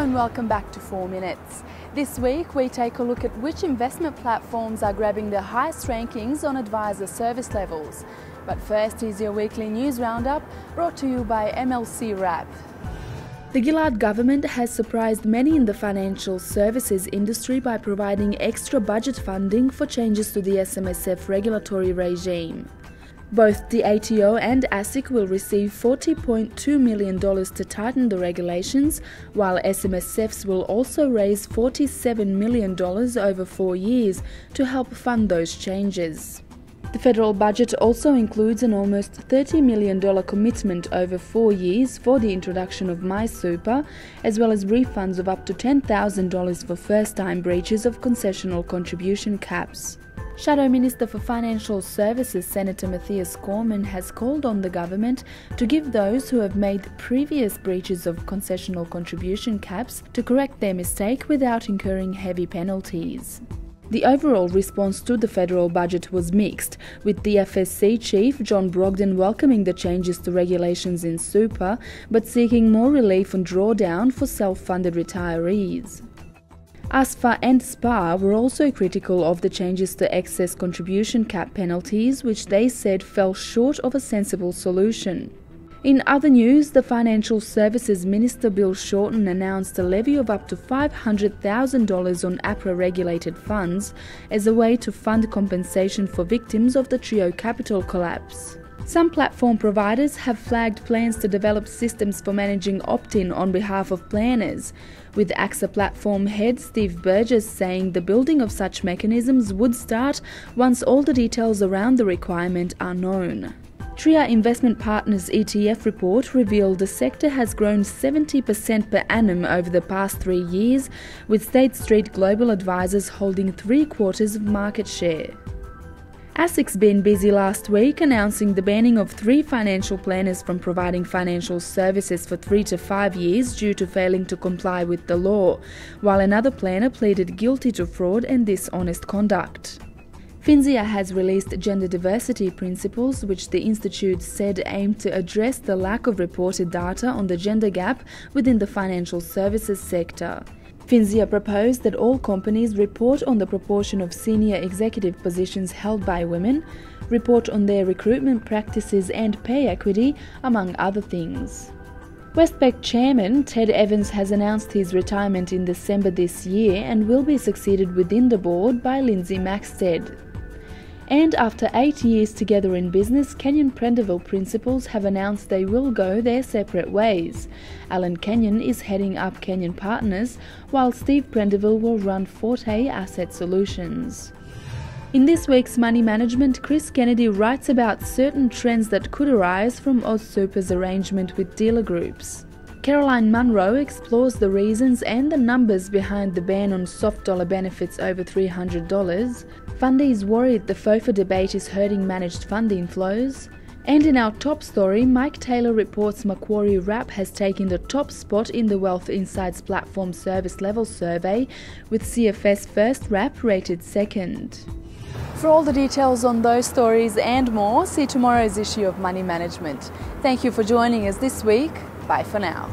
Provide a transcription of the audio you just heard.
and welcome back to 4 Minutes. This week we take a look at which investment platforms are grabbing the highest rankings on advisor service levels. But first is your weekly news roundup brought to you by MLC Wrap. The Gillard government has surprised many in the financial services industry by providing extra budget funding for changes to the SMSF regulatory regime. Both the ATO and ASIC will receive $40.2 million to tighten the regulations, while SMSFs will also raise $47 million over 4 years to help fund those changes. The federal budget also includes an almost $30 million commitment over 4 years for the introduction of MySuper, as well as refunds of up to $10,000 for first-time breaches of concessional contribution caps. Shadow Minister for Financial Services Senator Matthias Cormann has called on the government to give those who have made previous breaches of concessional contribution caps to correct their mistake without incurring heavy penalties. The overall response to the federal budget was mixed, with the FSC chief John Brogden welcoming the changes to regulations in super, but seeking more relief on drawdown for self-funded retirees. ASFA and SPA were also critical of the changes to excess contribution cap penalties, which they said fell short of a sensible solution. In other news, the Financial Services Minister Bill Shorten announced a levy of up to $500,000 on APRA-regulated funds as a way to fund compensation for victims of the Trio Capital collapse. Some platform providers have flagged plans to develop systems for managing opt-in on behalf of planners, with AXA platform head Steve Burgess saying the building of such mechanisms would start once all the details around the requirement are known. Tria Investment Partners ETF report revealed the sector has grown 70% per annum over the past 3 years, with State Street Global Advisors holding 3/4 of market share. ASIC's been busy last week announcing the banning of 3 financial planners from providing financial services for 3 to 5 years due to failing to comply with the law, while another planner pleaded guilty to fraud and dishonest conduct. FinSIA has released gender diversity principles, which the institute said aim to address the lack of reported data on the gender gap within the financial services sector. FinSIA proposed that all companies report on the proportion of senior executive positions held by women, report on their recruitment practices and pay equity, among other things. Westpac chairman Ted Evans has announced his retirement in December this year and will be succeeded within the board by Lindsay Maxted. And after 8 years together in business, Kenyon Prendeville principals have announced they will go their separate ways. Alan Kenyon is heading up Kenyon Partners, while Steve Prendeville will run Forte Asset Solutions. In this week's Money Management, Chris Kennedy writes about certain trends that could arise from AusSuper's arrangement with dealer groups. Caroline Munro explores the reasons and the numbers behind the ban on soft dollar benefits over $300. Fundies worried the FOFA debate is hurting managed fund inflows. And in our top story, Mike Taylor reports Macquarie Wrap has taken the top spot in the Wealth Insights platform service level survey, with CFS First Wrap rated second. For all the details on those stories and more, see tomorrow's issue of Money Management. Thank you for joining us this week. Bye for now.